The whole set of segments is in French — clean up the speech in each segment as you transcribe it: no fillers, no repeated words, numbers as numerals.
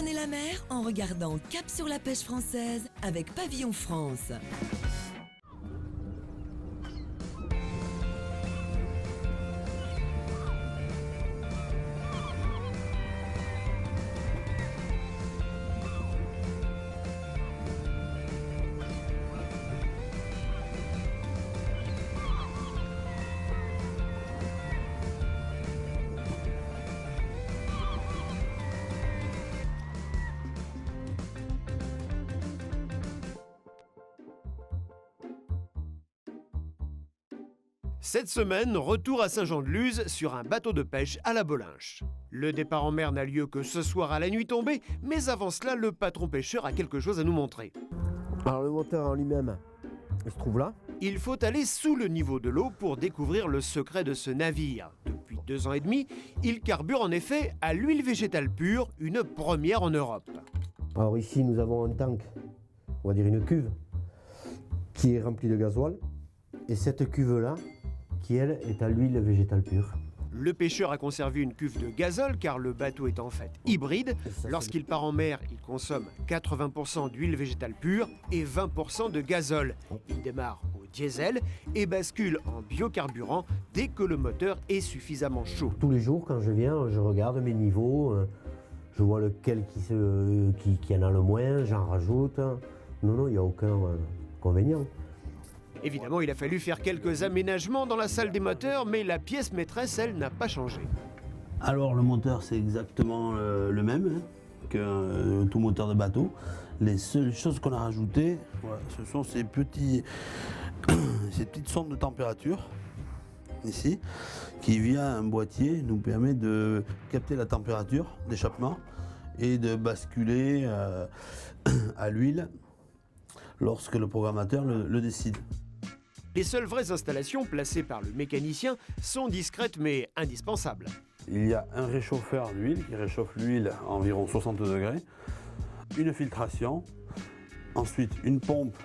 Découvrez la mer en regardant Cap sur la pêche française avec Pavillon France. Cette semaine, retour à Saint-Jean-de-Luz sur un bateau de pêche à la Bolinche. Le départ en mer n'a lieu que ce soir à la nuit tombée, mais avant cela, le patron pêcheur a quelque chose à nous montrer. Alors le moteur en lui-même, il se trouve là. Il faut aller sous le niveau de l'eau pour découvrir le secret de ce navire. Depuis 2 ans et demi, il carbure en effet à l'huile végétale pure, une première en Europe. Alors ici nous avons un tank, on va dire une cuve, qui est remplie de gasoil. Et cette cuve-là, qui elle est à l'huile végétale pure. Le pêcheur a conservé une cuve de gazole car le bateau est en fait hybride. Lorsqu'il part en mer, il consomme 80% d'huile végétale pure et 20% de gazole. Il démarre au diesel et bascule en biocarburant dès que le moteur est suffisamment chaud. Tous les jours quand je viens, je regarde mes niveaux, je vois lequel qui en a le moins, j'en rajoute. Non, il n'y a aucun inconvénient. Évidemment, il a fallu faire quelques aménagements dans la salle des moteurs, mais la pièce maîtresse, elle, n'a pas changé. Alors le moteur, c'est exactement le même que tout moteur de bateau. Les seules choses qu'on a rajoutées, ce sont ces petites sondes de température, ici, qui via un boîtier nous permet de capter la température d'échappement et de basculer à l'huile lorsque le programmateur le décide. Les seules vraies installations placées par le mécanicien sont discrètes mais indispensables. Il y a un réchauffeur d'huile qui réchauffe l'huile à environ 60 degrés, une filtration, ensuite une pompe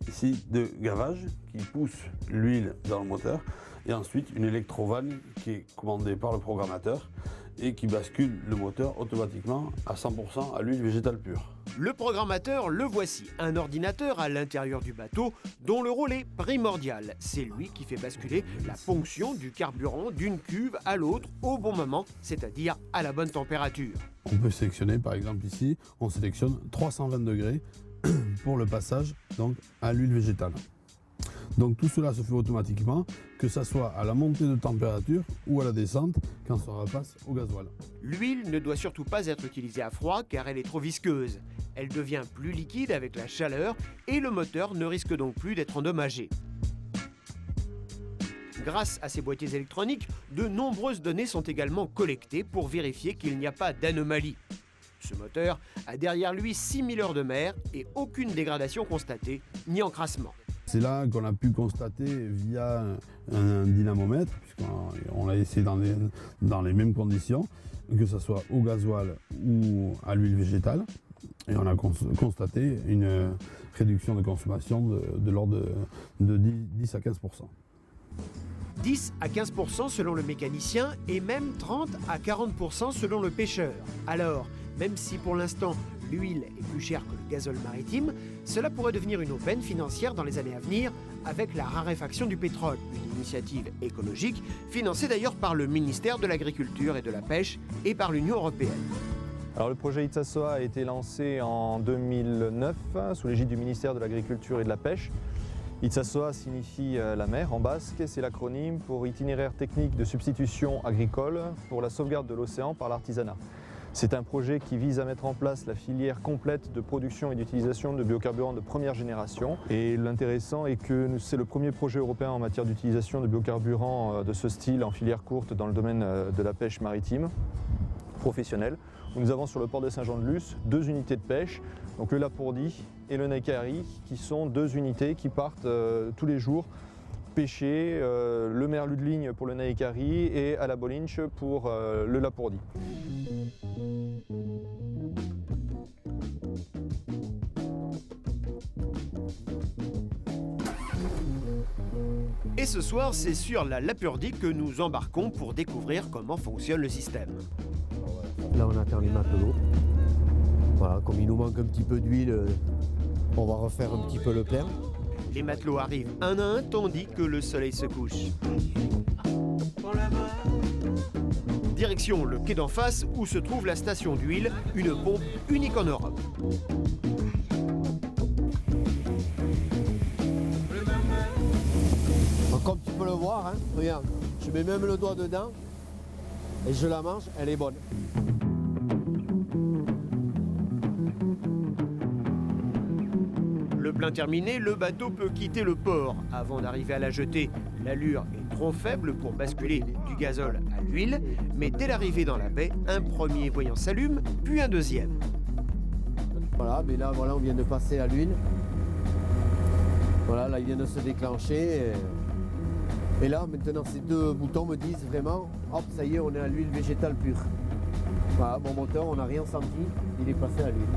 ici de gavage qui pousse l'huile dans le moteur et ensuite une électrovanne qui est commandée par le programmateur et qui bascule le moteur automatiquement à 100% à l'huile végétale pure. Le programmateur, le voici, un ordinateur à l'intérieur du bateau dont le rôle est primordial. C'est lui qui fait basculer la ponction du carburant d'une cuve à l'autre au bon moment, c'est-à-dire à la bonne température. On peut sélectionner, par exemple ici, on sélectionne 320 degrés pour le passage donc, à l'huile végétale. Donc tout cela se fait automatiquement, que ce soit à la montée de température ou à la descente quand ça repasse au gasoil. L'huile ne doit surtout pas être utilisée à froid car elle est trop visqueuse. Elle devient plus liquide avec la chaleur et le moteur ne risque donc plus d'être endommagé. Grâce à ces boîtiers électroniques, de nombreuses données sont également collectées pour vérifier qu'il n'y a pas d'anomalie. Ce moteur a derrière lui 6000 heures de mer et aucune dégradation constatée, ni encrassement. C'est là qu'on a pu constater via un dynamomètre, puisqu'on l'a essayé dans les mêmes conditions, que ce soit au gasoil ou à l'huile végétale. Et on a constaté une réduction de consommation de l'ordre de 10 à 15%. 10 à 15% selon le mécanicien et même 30 à 40% selon le pêcheur. Alors, même si pour l'instant l'huile est plus chère que le gazole maritime, cela pourrait devenir une aubaine financière dans les années à venir avec la raréfaction du pétrole, une initiative écologique financée d'ailleurs par le ministère de l'Agriculture et de la Pêche et par l'Union européenne. Alors le projet Itsasoa a été lancé en 2009 sous l'égide du ministère de l'Agriculture et de la Pêche. Itsasoa signifie la mer en basque, c'est l'acronyme pour itinéraire technique de substitution agricole pour la sauvegarde de l'océan par l'artisanat. C'est un projet qui vise à mettre en place la filière complète de production et d'utilisation de biocarburants de première génération. Et l'intéressant est que c'est le premier projet européen en matière d'utilisation de biocarburants de ce style en filière courte dans le domaine de la pêche maritime professionnelle. Nous avons sur le port de Saint-Jean-de-Luz 2 unités de pêche, donc le Lapourdi et le Naikari, qui sont 2 unités qui partent tous les jours pêcher le merlu de ligne pour le Naikari et à la Bolinche pour le Lapourdi. Et ce soir, c'est sur la Lapourdi que nous embarquons pour découvrir comment fonctionne le système. Là, on attend les matelots. Voilà, comme il nous manque un petit peu d'huile, on va refaire un petit peu le plein. Les matelots arrivent un à un tandis que le soleil se couche. Direction le quai d'en face où se trouve la station d'huile, une pompe unique en Europe. Donc, comme tu peux le voir, hein, regarde, je mets même le doigt dedans et je la mange, elle est bonne. Le plein terminé, le bateau peut quitter le port. Avant d'arriver à la jetée, l'allure est trop faible pour basculer du gazole à l'huile, mais dès l'arrivée dans la baie, un premier voyant s'allume, puis un deuxième. Voilà, mais là, voilà, on vient de passer à l'huile. Voilà, là, il vient de se déclencher. Et là, maintenant, ces deux boutons me disent vraiment, hop, ça y est, on est à l'huile végétale pure. Voilà, mon moteur, on n'a rien senti, il est passé à l'huile.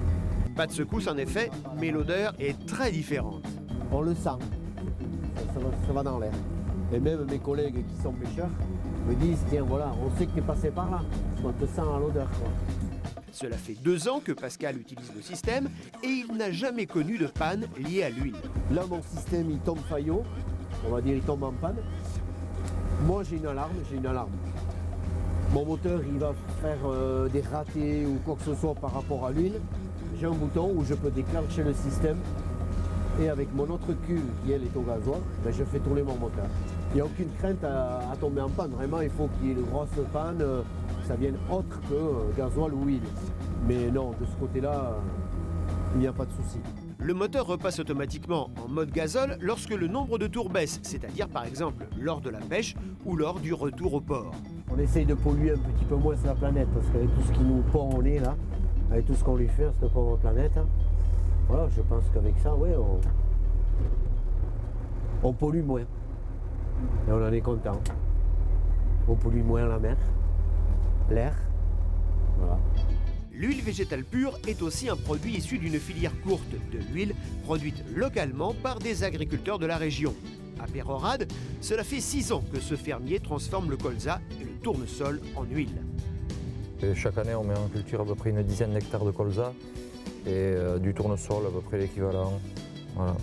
Pas de secousse en effet, mais l'odeur est très différente. On le sent, ça va dans l'air. Et même mes collègues qui sont pêcheurs me disent, tiens, voilà, on sait que tu es passé par là, on te sent à l'odeur. Cela fait 2 ans que Pascal utilise le système et il n'a jamais connu de panne liée à l'huile. Là, mon système, il tombe faillot, on va dire, il tombe en panne. Moi, j'ai une alarme. Mon moteur, il va faire des ratés ou quoi que ce soit par rapport à l'huile. J'ai un bouton où je peux déclencher le système et avec mon autre cuve qui elle est au gasoil, ben, je fais tourner mon moteur. Il n'y a aucune crainte à tomber en panne. Vraiment, il faut qu'il y ait une grosse panne, ça vienne autre que gasoil ou huile. Mais non, de ce côté-là, il n'y a pas de souci. Le moteur repasse automatiquement en mode gazole lorsque le nombre de tours baisse, c'est-à-dire par exemple lors de la pêche ou lors du retour au port. On essaye de polluer un petit peu moins la planète parce qu'avec tout ce qui nous pend au nez là, avec tout ce qu'on lui fait à cette pauvre planète, hein, voilà, je pense qu'avec ça, ouais, on pollue moins. Et on en est content. On pollue moins la mer, l'air, voilà. L'huile végétale pure est aussi un produit issu d'une filière courte de l'huile produite localement par des agriculteurs de la région. À Pérorade, cela fait 6 ans que ce fermier transforme le colza et le tournesol en huile. Et chaque année, on met en culture à peu près une dizaine d'hectares de colza et du tournesol, à peu près l'équivalent. Voilà.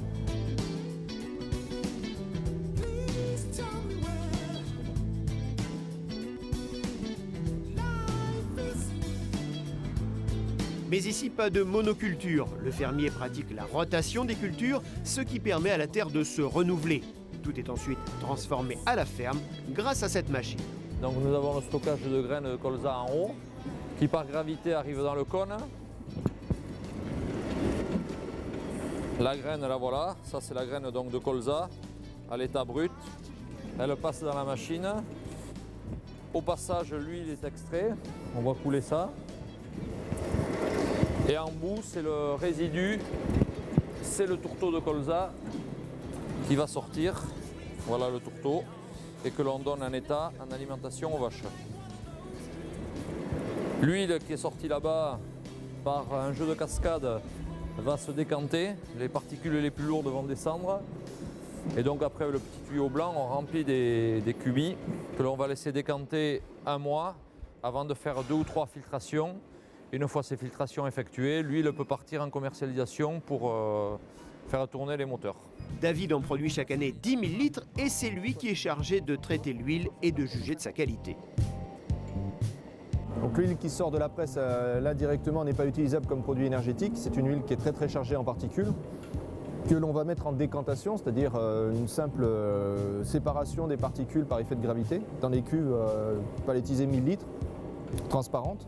Mais ici, pas de monoculture. Le fermier pratique la rotation des cultures, ce qui permet à la terre de se renouveler. Tout est ensuite transformé à la ferme grâce à cette machine. Donc nous avons le stockage de graines de colza en haut, qui par gravité arrive dans le cône. La graine, la voilà, ça c'est la graine donc de colza à l'état brut. Elle passe dans la machine. Au passage, l'huile est extraite, on va couler ça. Et en bout, c'est le résidu, c'est le tourteau de colza qui va sortir. Voilà le tourteau et que l'on donne en état en alimentation aux vaches. L'huile qui est sortie là-bas par un jeu de cascade va se décanter, les particules les plus lourdes vont descendre et donc après le petit tuyau blanc on remplit des cubis que l'on va laisser décanter 1 mois avant de faire 2 ou 3 filtrations. Une fois ces filtrations effectuées, l'huile peut partir en commercialisation pour faire tourner les moteurs. David en produit chaque année 10 000 litres et c'est lui qui est chargé de traiter l'huile et de juger de sa qualité. Donc l'huile qui sort de la presse là directement n'est pas utilisable comme produit énergétique. C'est une huile qui est très chargée en particules que l'on va mettre en décantation, c'est-à-dire une simple séparation des particules par effet de gravité dans les cuves palettisées 1000 litres, transparentes.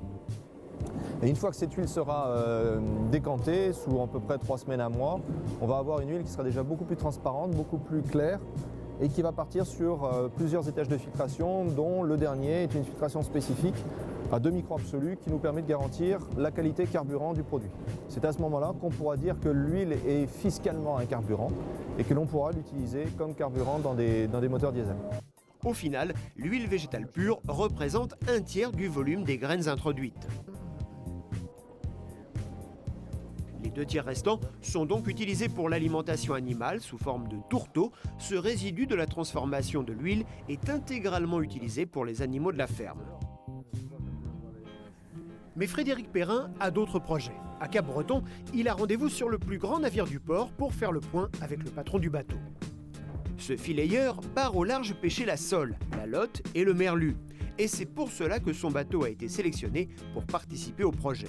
Et une fois que cette huile sera décantée, sous à peu près 3 semaines à 1 mois, on va avoir une huile qui sera déjà beaucoup plus transparente, beaucoup plus claire et qui va partir sur plusieurs étages de filtration, dont le dernier est une filtration spécifique à 2 microns absolus qui nous permet de garantir la qualité carburant du produit. C'est à ce moment-là qu'on pourra dire que l'huile est fiscalement un carburant et que l'on pourra l'utiliser comme carburant dans des moteurs diesel. Au final, l'huile végétale pure représente 1/3 du volume des graines introduites. Les 2 tiers restants sont donc utilisés pour l'alimentation animale sous forme de tourteau. Ce résidu de la transformation de l'huile est intégralement utilisé pour les animaux de la ferme. Mais Frédéric Perrin a d'autres projets. À Cap-Breton, il a rendez-vous sur le plus grand navire du port pour faire le point avec le patron du bateau. Ce fileyeur part au large pêcher la sole, la lotte et le merlu. Et c'est pour cela que son bateau a été sélectionné pour participer au projet.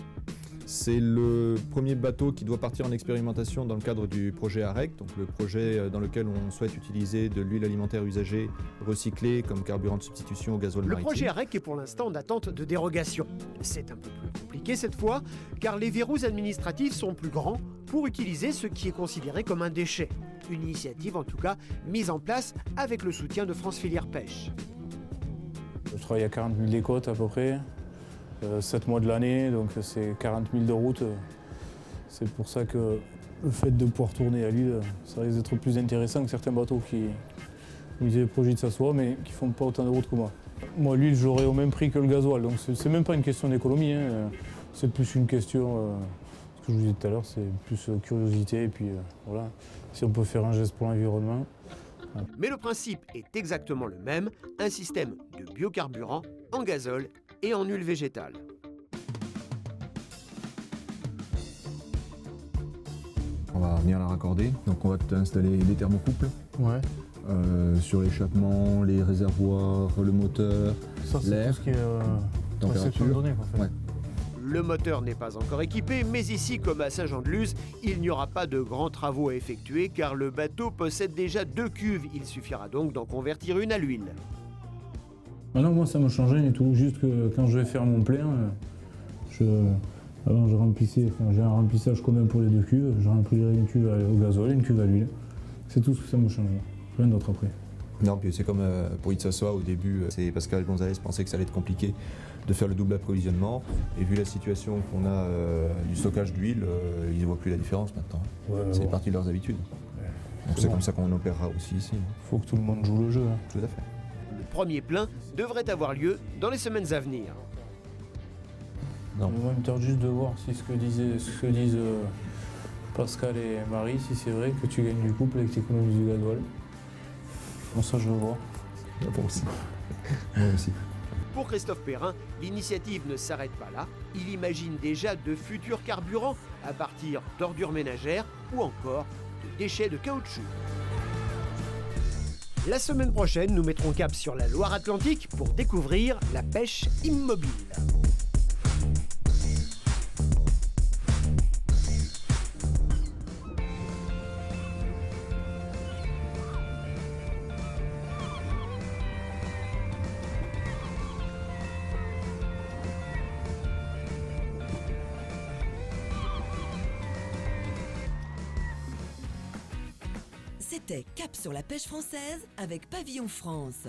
C'est le premier bateau qui doit partir en expérimentation dans le cadre du projet AREC, donc le projet dans lequel on souhaite utiliser de l'huile alimentaire usagée recyclée comme carburant de substitution au gasoil Le maritime. projet AREC est pour l'instant en attente de dérogation. C'est un peu plus compliqué cette fois, car les verrous administratifs sont plus grands pour utiliser ce qui est considéré comme un déchet. Une initiative en tout cas mise en place avec le soutien de France Filière Pêche. Je travaille à 40 000 des côtes à peu près, 7 mois de l'année, donc c'est 40 000 de route. C'est pour ça que le fait de pouvoir tourner à l'île, ça risque d'être plus intéressant que certains bateaux qui ont des projets de s'asseoir mais qui font pas autant de route que moi. Moi, l'huile, j'aurais au même prix que le gasoil, donc c'est même pas une question d'économie, hein. C'est plus une question, ce que je vous disais tout à l'heure, c'est plus curiosité et puis voilà, si on peut faire un geste pour l'environnement. Mais le principe est exactement le même, un système de biocarburant en gazole et en huile végétale. On va venir la raccorder, donc on va installer des thermocouples Ouais. sur l'échappement, les réservoirs, le moteur, Ça, c'est l'air, tout ce qui est température. réception de données, quoi, en fait. Ouais. Le moteur n'est pas encore équipé, mais ici, comme à Saint-Jean-de-Luz, il n'y aura pas de grands travaux à effectuer car le bateau possède déjà 2 cuves. Il suffira donc d'en convertir une à l'huile. Ah non, moi ça me change rien du tout, juste que quand je vais faire mon plein, avant j'ai un remplissage commun pour les 2 cuves, je remplirai une cuve au gasoil et une cuve à l'huile. C'est tout ce que ça me change, rien d'autre après. Non, puis c'est comme pour Itsasoa au début, c'est Pascal Gonzalez pensait que ça allait être compliqué de faire le double approvisionnement. Et vu la situation qu'on a du stockage d'huile, ils ne voient plus la différence maintenant. Ouais, C'est bon. partie de leurs habitudes. Donc C'est c'est bon. comme ça qu'on opérera aussi ici. Faut que tout le monde joue le jeu. Hein. Tout à fait. Le premier plein devrait avoir lieu dans les semaines à venir. Non. Moi, il me tarde juste de voir si ce que disent Pascal et Marie, si c'est vrai que tu gagnes du couple et que tu économises du gasoil. Bon, ça je veux voir. Moi aussi. Moi aussi. Pour Christophe Perrin, l'initiative ne s'arrête pas là. Il imagine déjà de futurs carburants à partir d'ordures ménagères ou encore de déchets de caoutchouc. La semaine prochaine, nous mettrons cap sur la Loire-Atlantique pour découvrir la pêche immobile. C'était Cap sur la pêche française avec Pavillon France.